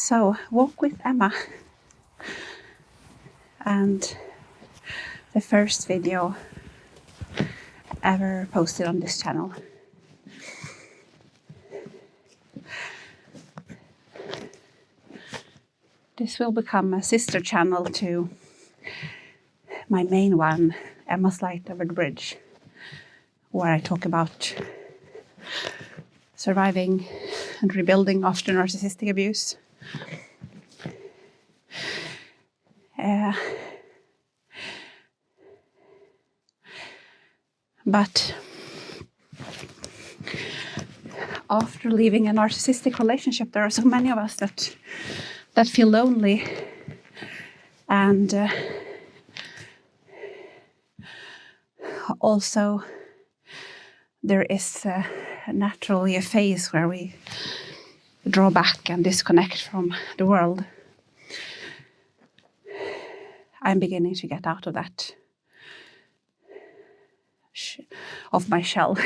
So, Walk with Emma, and the first video ever posted on this channel. This will become a sister channel to my main one, Emma's Light Over the Bridge, where I talk about surviving and rebuilding after narcissistic abuse. But after leaving a narcissistic relationship, there are so many of us that feel lonely, and also there is naturally a phase where we draw back and disconnect from the world. I'm beginning to get out of that, of my shell.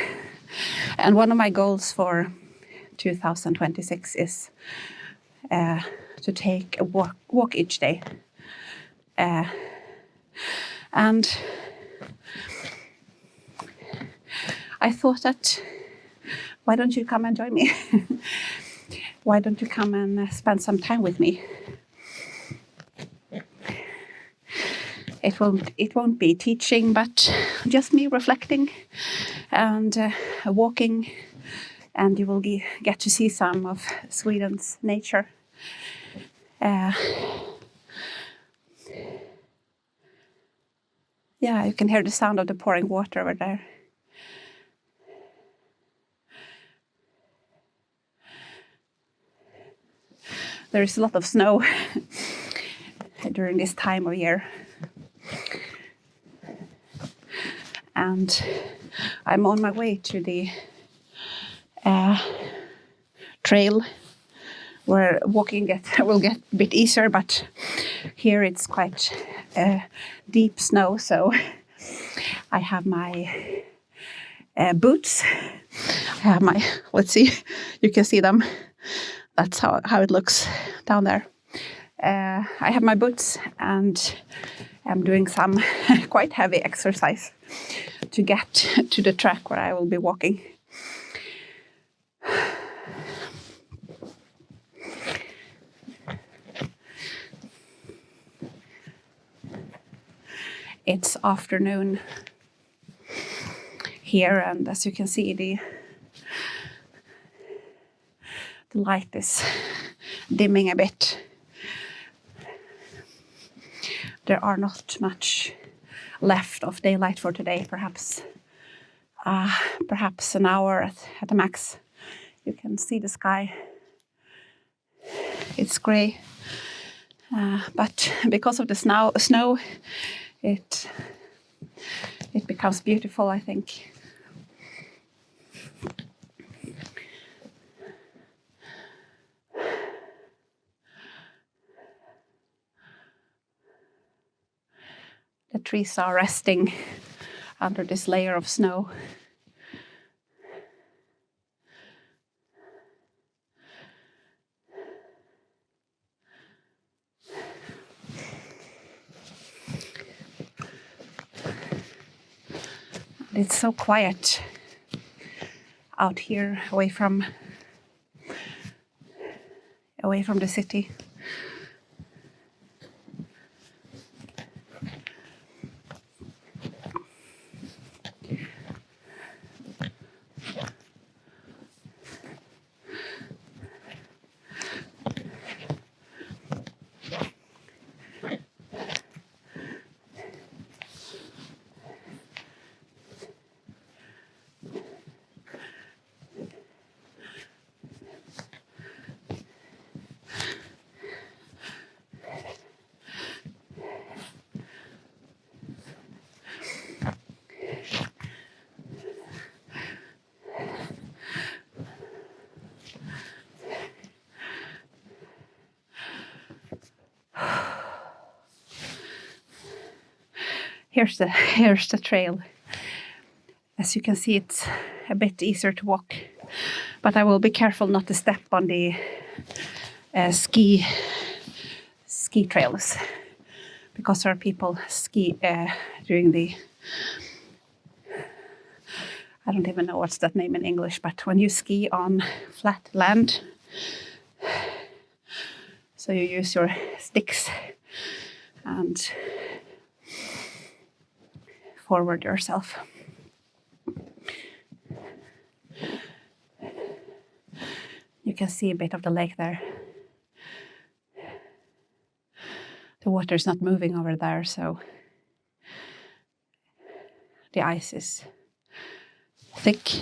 And one of my goals for 2026 is to take a walk each day. And I thought that, why don't you come and join me? Why don't you come and spend some time with me? It won't be teaching, but just me reflecting and walking, and you will get to see some of Sweden's nature. Yeah, you can hear the sound of the pouring water over there. There is a lot of snow during this time of year. And I'm on my way to the trail where walking will get a bit easier, but here it's quite deep snow, so I have my boots. I have my, let's see, you can see them. That's how it looks down there. I have my boots, and I'm doing some quite heavy exercise to get to the track where I will be walking. It's afternoon here, and as you can see, the light is dimming a bit. There are not much left of daylight for today, perhaps an hour at the max. You can see the sky. It's grey, but because of the snow, it becomes beautiful, I think. The trees are resting under this layer of snow. It's so quiet out here, away from the city. Here's the trail. As you can see, it's a bit easier to walk, but I will be careful not to step on the ski trails, because there are people ski during the, I don't even know what's that name in English, but when you ski on flat land, so you use your sticks and forward yourself. You can see a bit of the lake there. The water is not moving over there, so the ice is thick.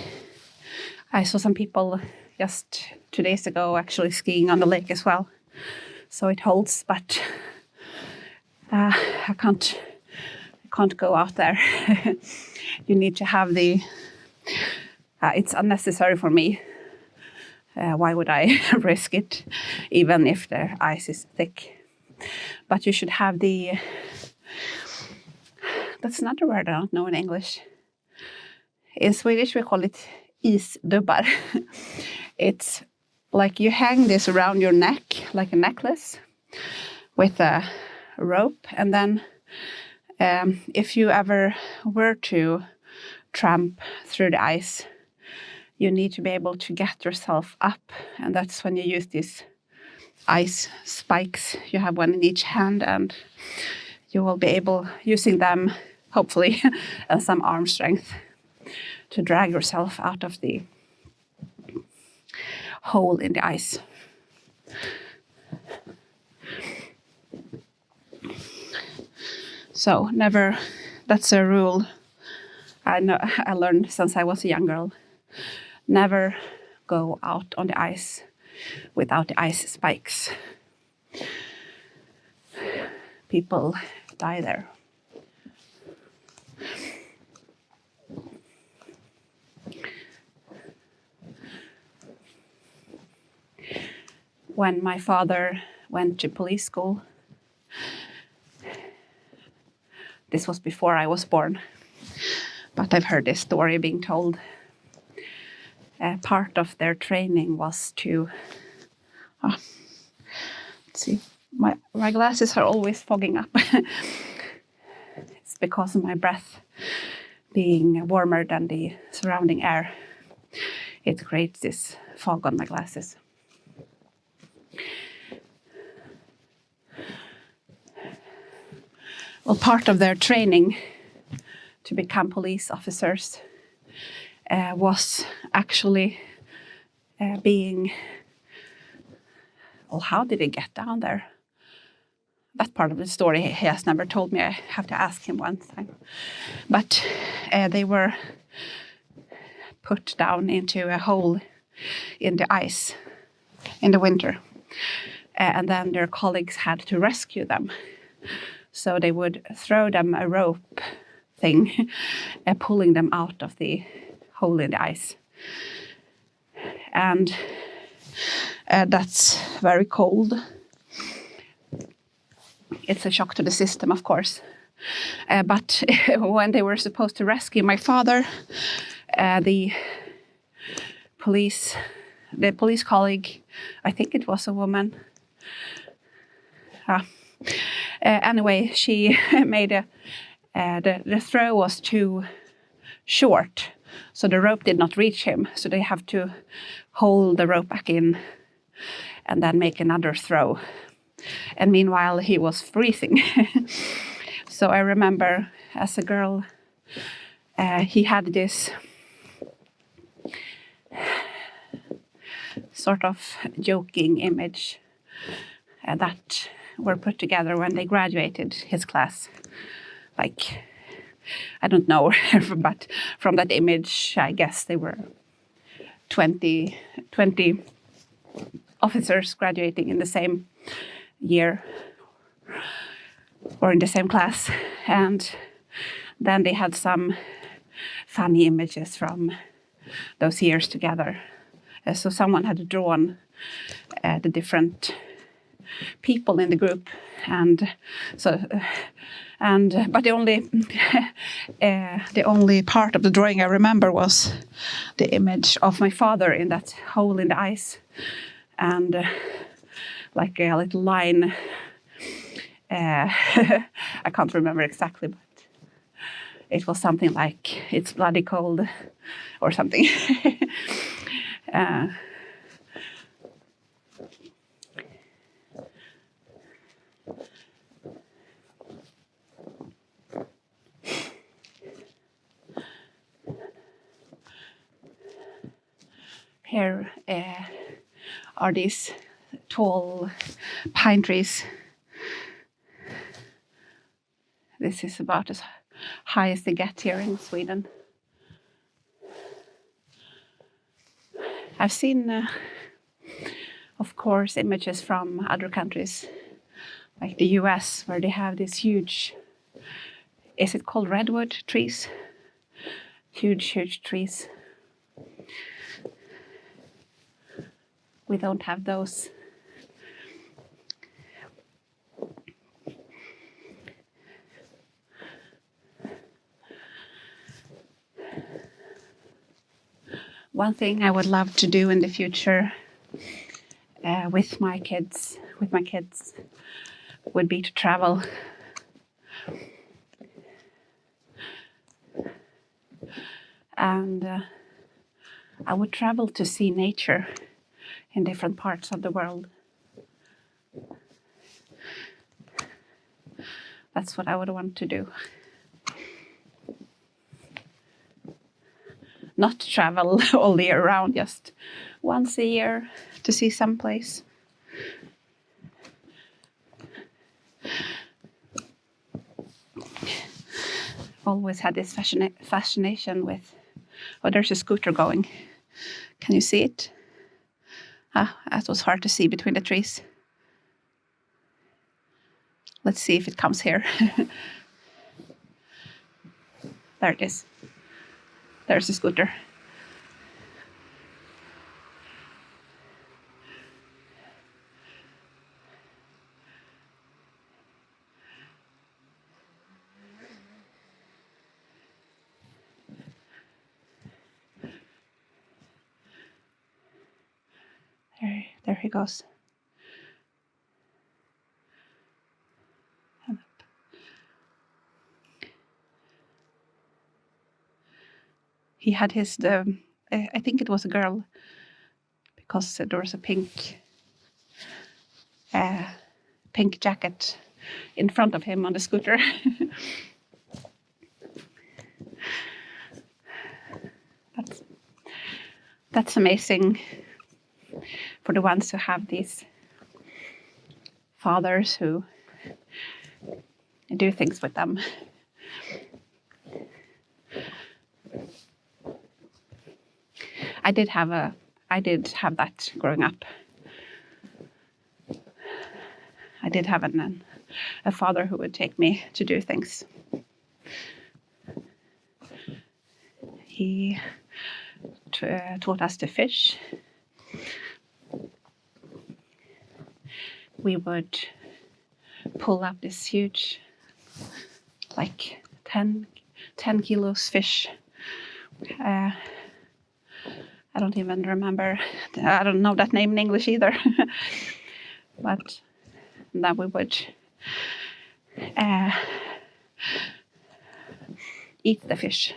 I saw some people just 2 days ago actually skiing on the lake as well. So it holds, but I can't go out there. You need to have the, it's unnecessary for me. Why would I risk it, even if the ice is thick? But you should have the, that's not a word I don't know in English. In Swedish we call it isdubbar. It's like you hang this around your neck like a necklace with a rope, and then if you ever were to tramp through the ice, you need to be able to get yourself up, and that's when you use these ice spikes. You have one in each hand, and you will be able, using them, hopefully, and some arm strength, to drag yourself out of the hole in the ice. So never, that's a rule I learned since I was a young girl. Never go out on the ice without the ice spikes. People die there. When my father went to police school, this was before I was born, but I've heard this story being told. Part of their training was to, let's see, my glasses are always fogging up. It's because of my breath being warmer than the surrounding air. It creates this fog on my glasses. Well, part of their training to become police officers was actually being, well, how did he get down there? That part of the story he has never told me. I have to ask him one time. But they were put down into a hole in the ice in the winter. And then their colleagues had to rescue them. So they would throw them a rope thing, pulling them out of the hole in the ice. And that's very cold. It's a shock to the system, of course. But when they were supposed to rescue my father, the police colleague, I think it was a woman. Anyway, she made the throw was too short, so the rope did not reach him. So they have to hold the rope back in and then make another throw. And meanwhile, he was freezing. So I remember as a girl, he had this sort of joking image that were put together when they graduated his class. Like, I don't know, but from that image, I guess they were 20 officers graduating in the same year or in the same class. And then they had some funny images from those years together. So someone had drawn the different people in the group, and so but the only part of the drawing I remember was the image of my father in that hole in the ice. And like a little line. I can't remember exactly, but it was something like "It's bloody cold" or something. Here are these tall pine trees. This is about as high as they get here in Sweden. I've seen, of course, images from other countries, like the US, where they have these huge, is it called redwood trees? Huge trees. We don't have those. One thing I would love to do in the future with my kids, would be to travel. And I would travel to see nature in different parts of the world. That's what I would want to do. Not travel all year round, just once a year to see some place. Always had this fascination with, oh, there's a scooter going. Can you see it? That was hard to see between the trees. Let's see if it comes here. There it is. There's a scooter. There he goes. He had his, I think it was a girl, because there was a pink jacket in front of him on the scooter. That's amazing for the ones who have these fathers who do things with them. I did have that growing up. I did have a father who would take me to do things. He taught us to fish. We would pull up this huge, like 10 kilos fish. I don't even remember. I don't know that name in English either. But then we would eat the fish.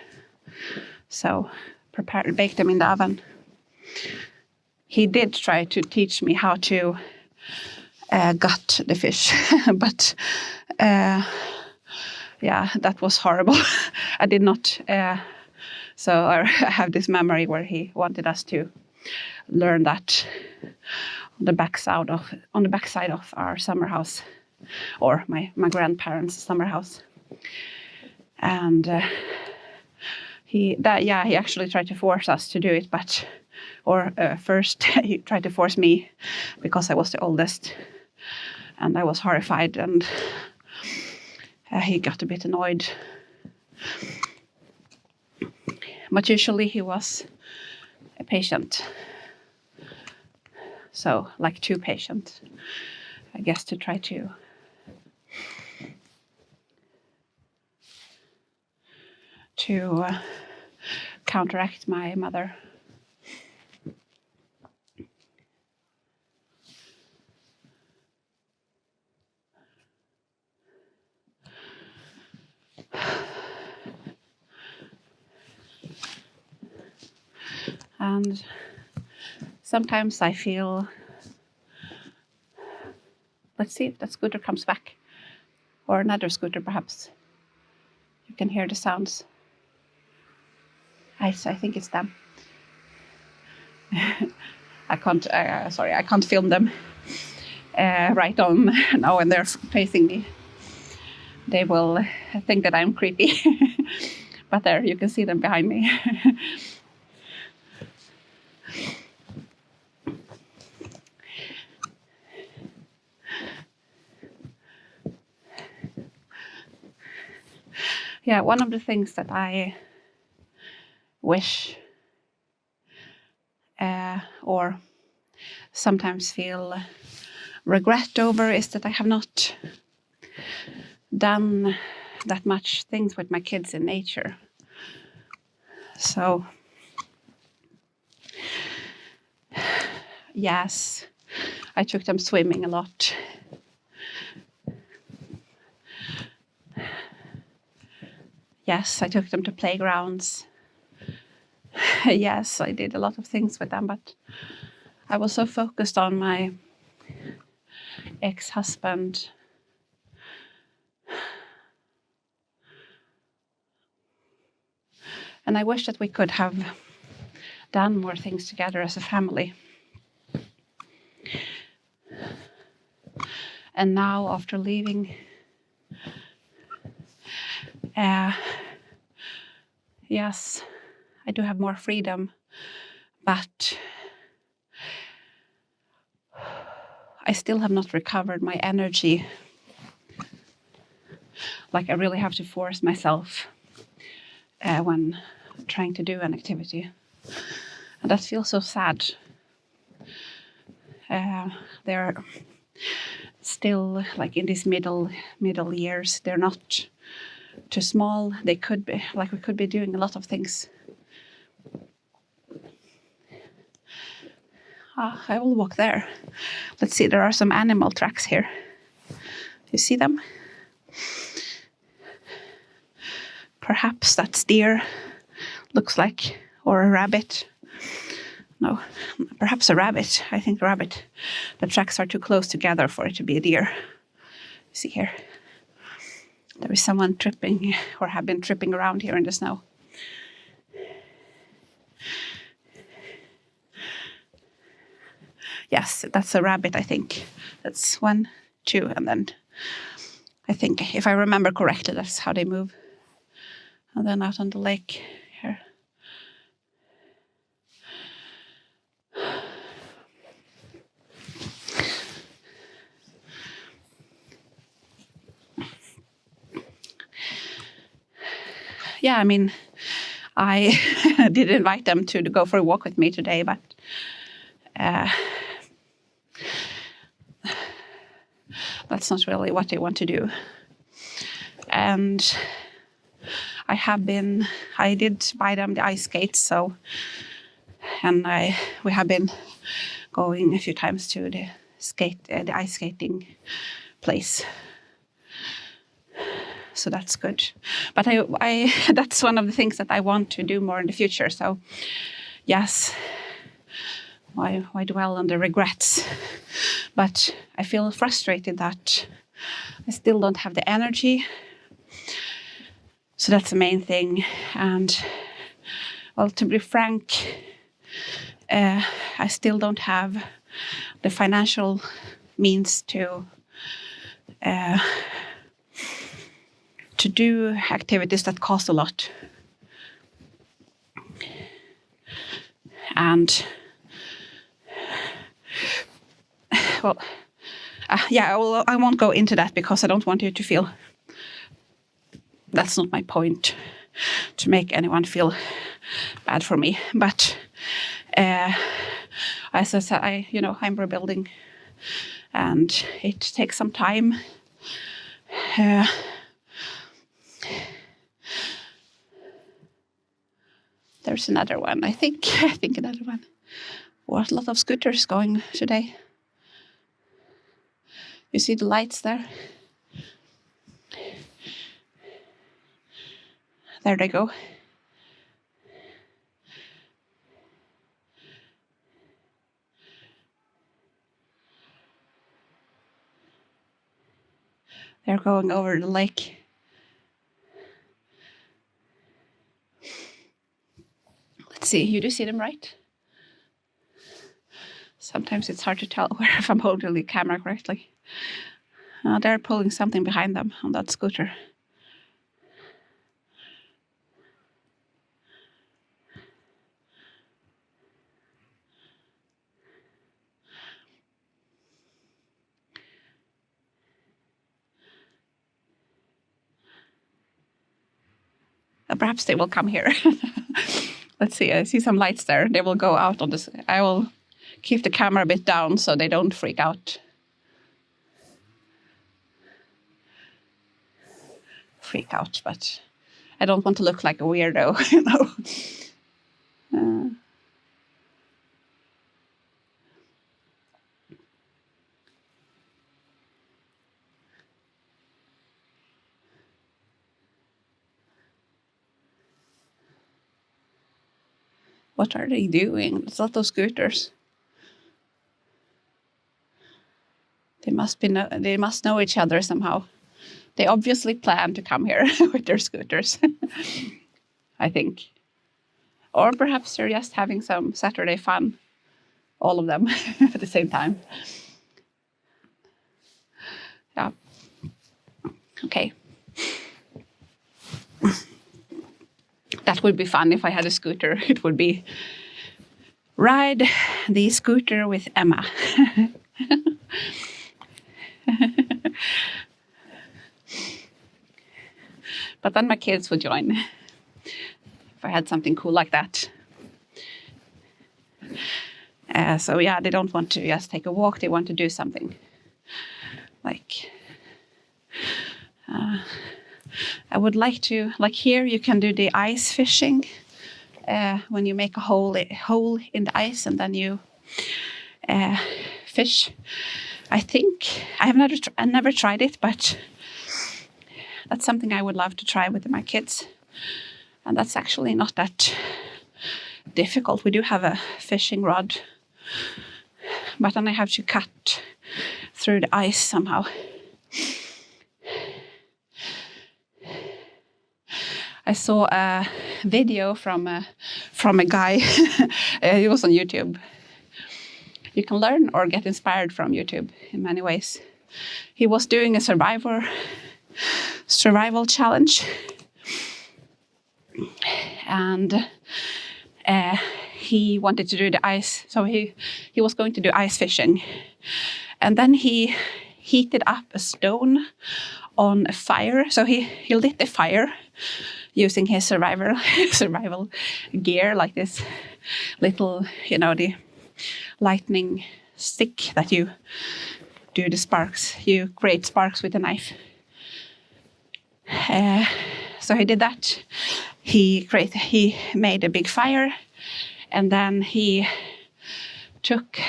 So bake them in the oven. He did try to teach me how to gut the fish, but yeah, that was horrible. I did not. So I have this memory where he wanted us to learn that on the backside of our summer house, or my grandparents' summer house, and he actually tried to force us to do it, first he tried to force me because I was the oldest, and I was horrified, and he got a bit annoyed. But usually he was a patient. So, like too patient, I guess, to try to counteract my mother. And sometimes I feel, let's see if that scooter comes back, or another scooter perhaps. You can hear the sounds. I think it's them. I can't film them right on now when they're facing me. They will think that I'm creepy. But there, you can see them behind me. Yeah, one of the things that I wish or sometimes feel regret over is that I have not done that much things with my kids in nature. So, yes, I took them swimming a lot. Yes, I took them to playgrounds. Yes, I did a lot of things with them, but I was so focused on my ex-husband. And I wish that we could have done more things together as a family. And now, after leaving, yes, I do have more freedom, but I still have not recovered my energy. Like I really have to force myself when trying to do an activity. And that feels so sad. They're still like in these middle years. They're not too small. They could be, like we could be doing a lot of things. I will walk there. Let's see, there are some animal tracks here. You see them? Perhaps that's deer, looks like, or a rabbit. No, perhaps a rabbit. I think rabbit. The tracks are too close together for it to be a deer. See here. There is someone tripping or have been tripping around here in the snow. Yes, that's a rabbit, I think. That's 1, 2, and then I think, if I remember correctly, that's how they move. And then out on the lake here. Yeah, I mean, I did invite them to go for a walk with me today, but that's not really what they want to do. And I did buy them the ice skates, so, and we have been going a few times to the ice skating place. So that's good. But I that's one of the things that I want to do more in the future. So yes, why dwell on the regrets? But I feel frustrated that I still don't have the energy. So that's the main thing. And well, to be frank, I still don't have the financial means to do activities that cost a lot. And well, yeah, I won't go into that because I don't want you to feel. That's not my point, to make anyone feel bad for me. But as I said, I'm rebuilding, and it takes some time. There's another one. I think another one. What a lot of scooters going today. You see the lights there? There they go. They're going over the lake. Let's see, you do see them, right? Sometimes it's hard to tell if I'm holding the camera correctly. They're pulling something behind them on that scooter. Perhaps they will come here. Let's see, I see some lights there. They will go out on this. I will keep the camera a bit down so they don't freak out. But I don't want to look like a weirdo, you know. What are they doing? There's a lot of scooters. They must know each other somehow. They obviously plan to come here with their scooters, I think. Or perhaps they're just having some Saturday fun, all of them at the same time. Yeah. Okay. That would be fun if I had a scooter. It would be ride the scooter with Emma. But then my kids would join if I had something cool like that. So yeah, they don't want to just take a walk. They want to do something. Like, I would like to, like here you can do the ice fishing when you make a hole in the ice and then you fish. I think I never tried it, but that's something I would love to try with my kids. And that's actually not that difficult. We do have a fishing rod, but then I have to cut through the ice somehow. I saw a video from a guy. He was on YouTube. You can learn or get inspired from YouTube in many ways. He was doing a survival challenge, and he wanted to do the ice. So he was going to do ice fishing, and then he heated up a stone on a fire. So he lit the fire using his survival gear, like this little, the lightning stick that you do the sparks. You create sparks with a knife. So he did that. He made a big fire, and then he took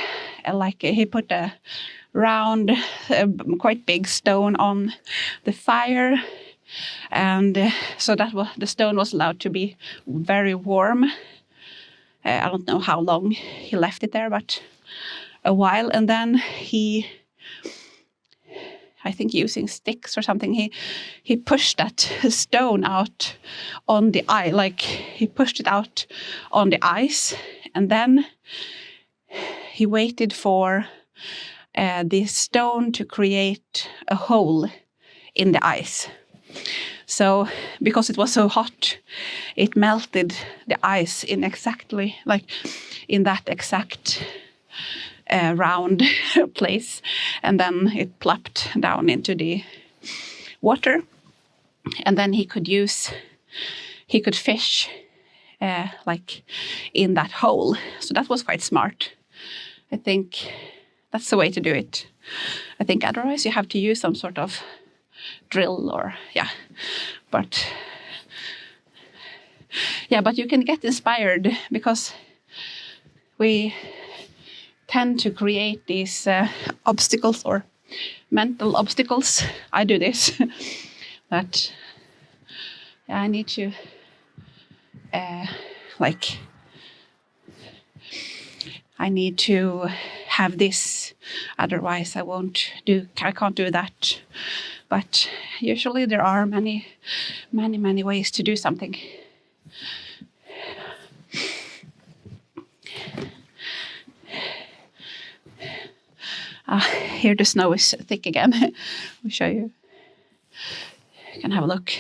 he put a round, quite big stone on the fire, and so that the stone was allowed to be very warm. I don't know how long he left it there, but a while, and then I think using sticks or something, he pushed that stone out on the ice, like he pushed it out on the ice, and then he waited for the stone to create a hole in the ice. So because it was so hot, it melted the ice in that exact round place, and then it plopped down into the water, and then he could fish like in that hole. So that was quite smart. I think that's the way to do it. I think otherwise you have to use some sort of drill but you can get inspired because we tend to create these obstacles or mental obstacles. I do this, but I need to I need to have this, otherwise I can't do that. But usually there are many ways to do something. Here the snow is thick again. I'll show you. You can have a look.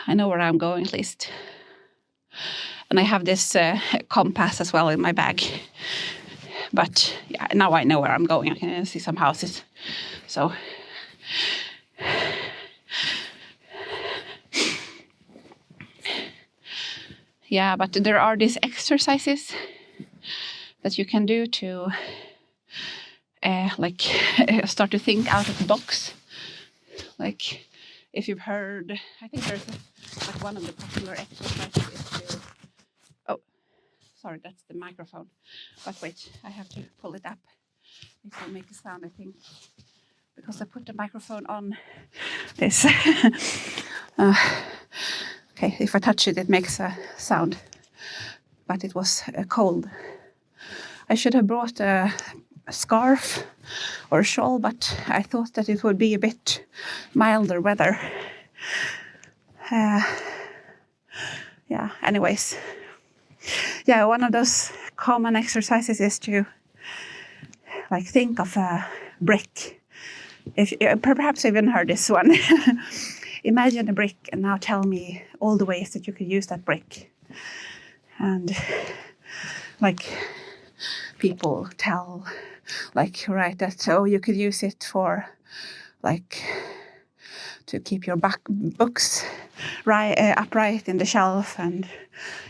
I know where I'm going at least. And I have this compass as well in my bag. But yeah, now I know where I'm going. I can see some houses. So yeah, but there are these exercises that you can do to start to think out of the box. Like if you've heard, I think there's one of the popular exercises is to, oh, sorry, that's the microphone. But wait, I have to pull it up. It will make a sound, I think, because I put the microphone on this. Okay, if I touch it, it makes a sound. But it was cold. I should have brought a scarf or a shawl, but I thought that it would be a bit milder weather. Yeah, anyways. Yeah, one of those common exercises is to think of a brick. If perhaps you've even heard this one. Imagine a brick and now tell me all the ways that you could use that brick. And people tell, right, that, you could use it for, to keep your books upright in the shelf, and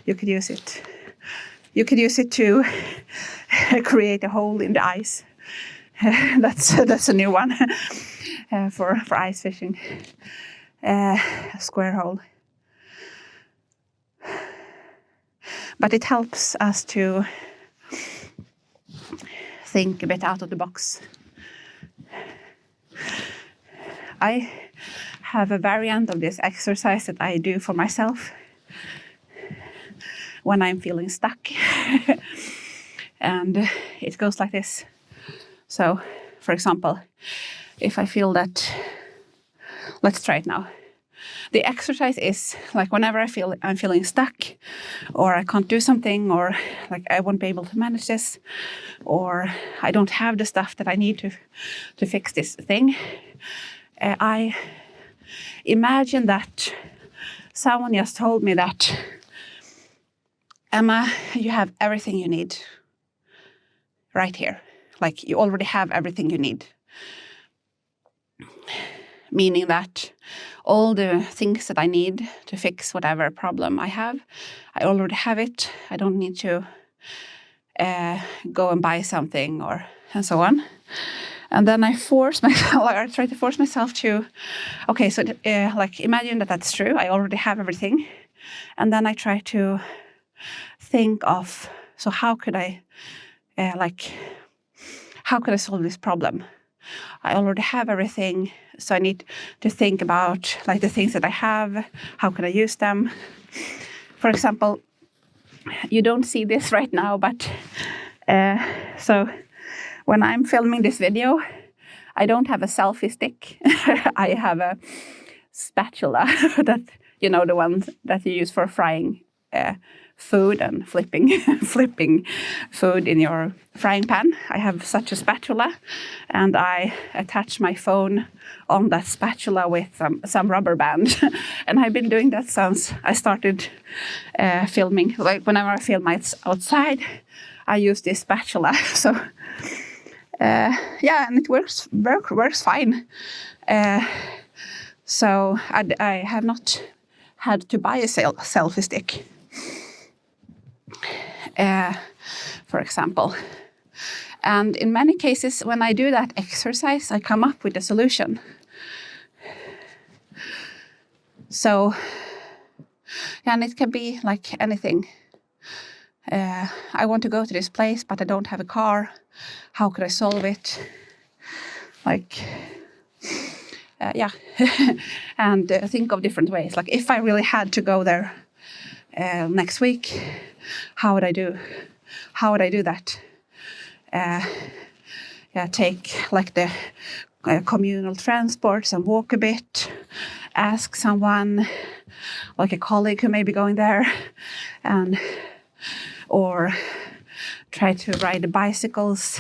you could use it. You could use it to create a hole in the ice. That's a new one for ice fishing. A square hole. But it helps us to think a bit out of the box. I have a variant of this exercise that I do for myself when I'm feeling stuck. And it goes like this. So, for example, if I feel that, let's try it now. The exercise is whenever I feel I'm feeling stuck, or I can't do something, or I won't be able to manage this, or I don't have the stuff that I need to fix this thing. I imagine that someone just told me that, Emma, you have everything you need right here. You already have everything you need. Meaning that all the things that I need to fix whatever problem I have, I already have it. I don't need to go and buy something and so on. And then I try to force myself to, okay, so imagine that that's true. I already have everything. And then I try to think of, so how could I solve this problem? I already have everything, so I need to think about the things that I have. How can I use them? For example, you don't see this right now, but so when I'm filming this video, I don't have a selfie stick. I have a spatula that, the one that you use for frying food and flipping food in your frying pan. I have such a spatula, and I attach my phone on that spatula with some rubber band. And I've been doing that since I started filming. Whenever I film outside, I use this spatula. So and it works fine. So I have not had to buy a selfie stick. For example. And in many cases, when I do that exercise, I come up with a solution. So, and it can be anything. I want to go to this place, but I don't have a car. How could I solve it? And think of different ways. If I really had to go there next week, how would I do that? Take communal transports and walk a bit, ask someone, like a colleague who may be going there, or try to ride the bicycles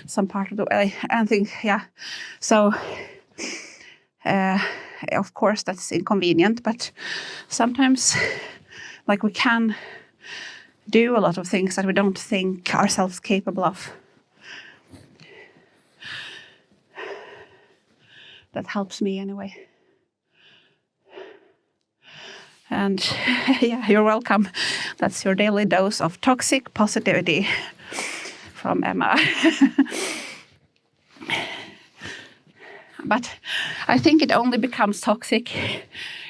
some part of the way, and think, so of course that's inconvenient, but sometimes like we can do a lot of things that we don't think ourselves capable of. That helps me anyway. And you're welcome. That's your daily dose of toxic positivity from Emma. But I think it only becomes toxic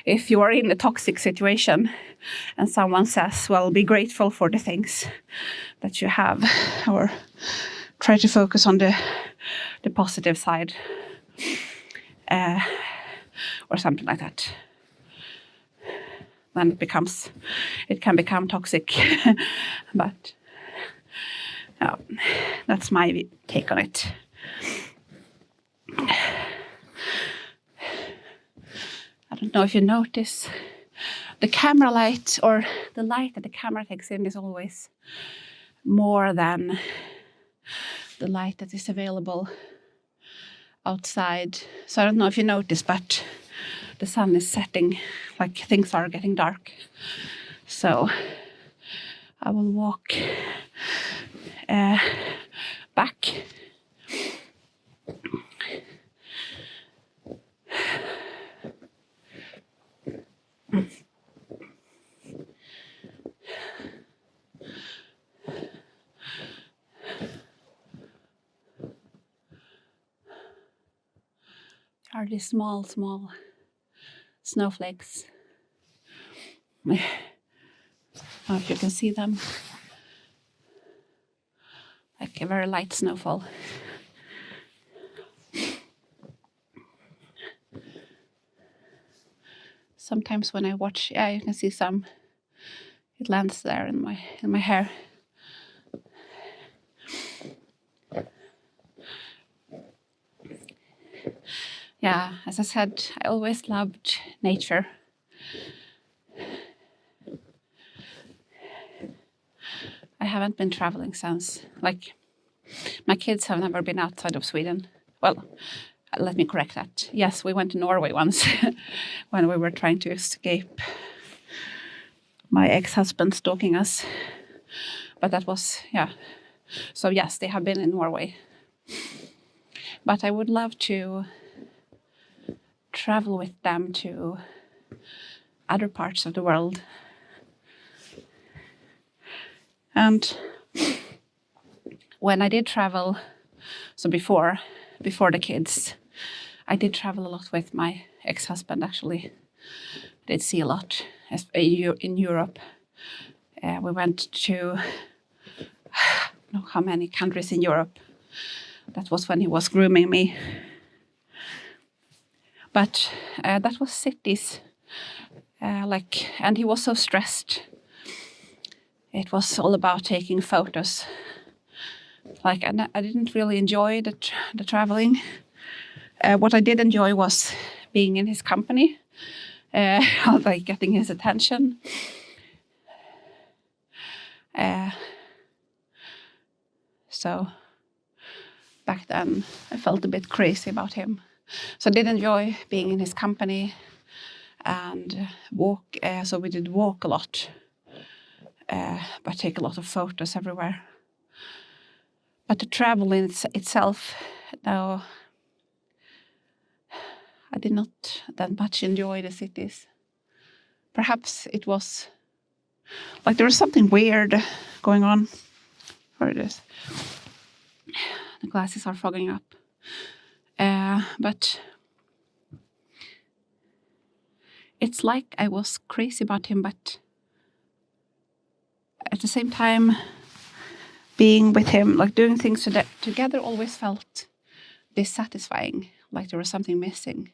if you are in a toxic situation and someone says, well, be grateful for the things that you have, or try to focus on the positive side, or something like that. Then it can become toxic. But that's my take on it. I don't know if you notice, the camera light, or the light that the camera takes in, is always more than the light that is available outside. So I don't know if you notice, but the sun is setting, like things are getting dark. So I will walk back. Are these small snowflakes? I don't know if you can see them. Like a very light snowfall. Sometimes when I watch, you can see some. It lands there in my hair. Yeah, as I said, I always loved nature. I haven't been traveling since, like, my kids have never been outside of Sweden. Well, let me correct that. Yes, we went to Norway once when we were trying to escape my ex-husband stalking us. But that was, So yes, they have been in Norway. But I would love to travel with them to other parts of the world. And when I did travel, so before the kids, I did travel a lot with my ex-husband, actually. I did see a lot in Europe. We went to, I don't know how many countries in Europe. That was when he was grooming me. But that was cities, and he was so stressed. It was all about taking photos. And I didn't really enjoy the traveling. What I did enjoy was being in his company, getting his attention. So back then, I felt a bit crazy about him. So I did enjoy being in his company and walk. So we did walk a lot, but take a lot of photos everywhere. But the travel in itself, no, I did not that much enjoy the cities. Perhaps it was like there was something weird going on. Where it is. The glasses are fogging up. But it's like I was crazy about him, but at the same time, being with him, like doing things together, always felt dissatisfying, like there was something missing.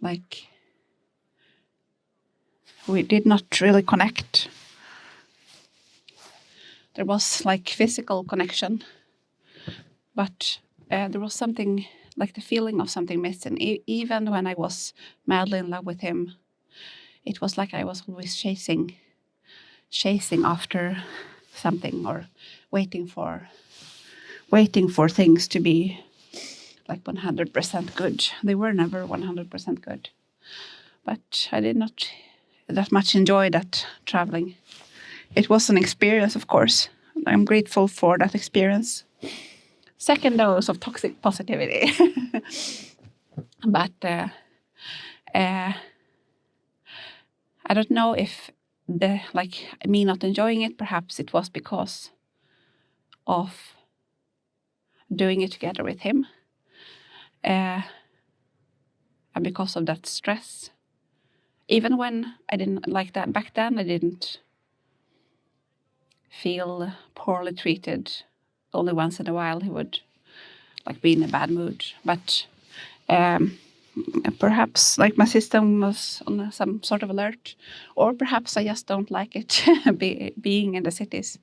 Like we did not really connect. There was like physical connection, but there was something like the feeling of something missing. Even when I was madly in love with him, it was like I was always chasing after something, or waiting for things to be like 100% good. They were never 100% good. But I did not that much enjoy that traveling. It was an experience, of course. I'm grateful for that experience. Second dose of toxic positivity. But I don't know if me not enjoying it, perhaps it was because of doing it together with him. And because of that stress. Even when I didn't like that back then, I didn't feel poorly treated. Only once in a while he would like be in a bad mood. But perhaps like my system was on some sort of alert, or perhaps I just don't like it being in the cities.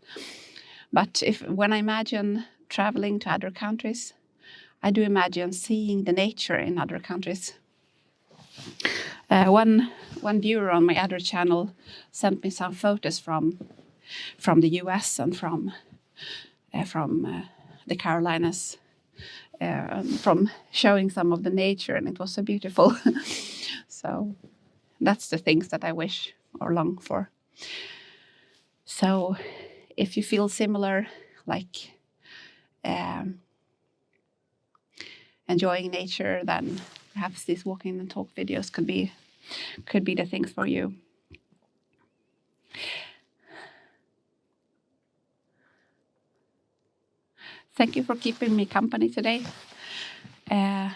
But when I imagine traveling to other countries, I do imagine seeing the nature in other countries. One viewer on my other channel sent me some photos from the US and from the Carolinas, from showing some of the nature, and it was so beautiful. So that's the things that I wish or long for. So if you feel similar, like enjoying nature, then perhaps these walking and talk videos could be the things for you. Thank you for keeping me company today. And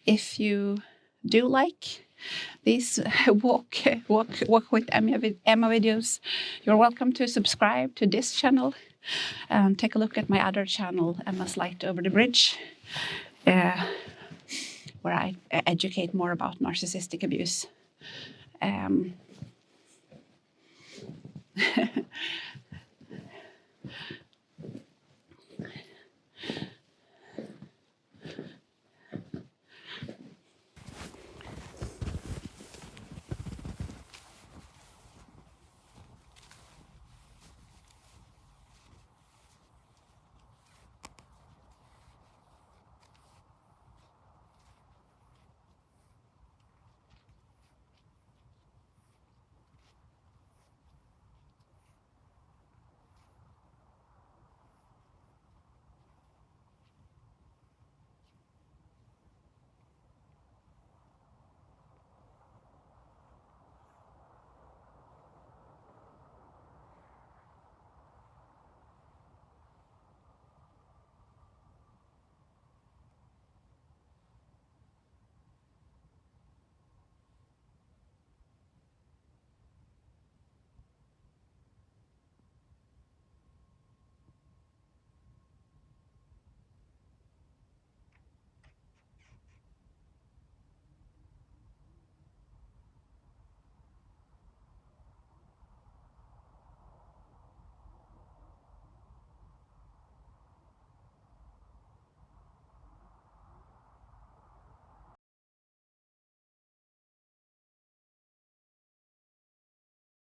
if you do like these walk with Emma videos, you're welcome to subscribe to this channel and take a look at my other channel, Emma's Light Over the Bridge, where I educate more about narcissistic abuse.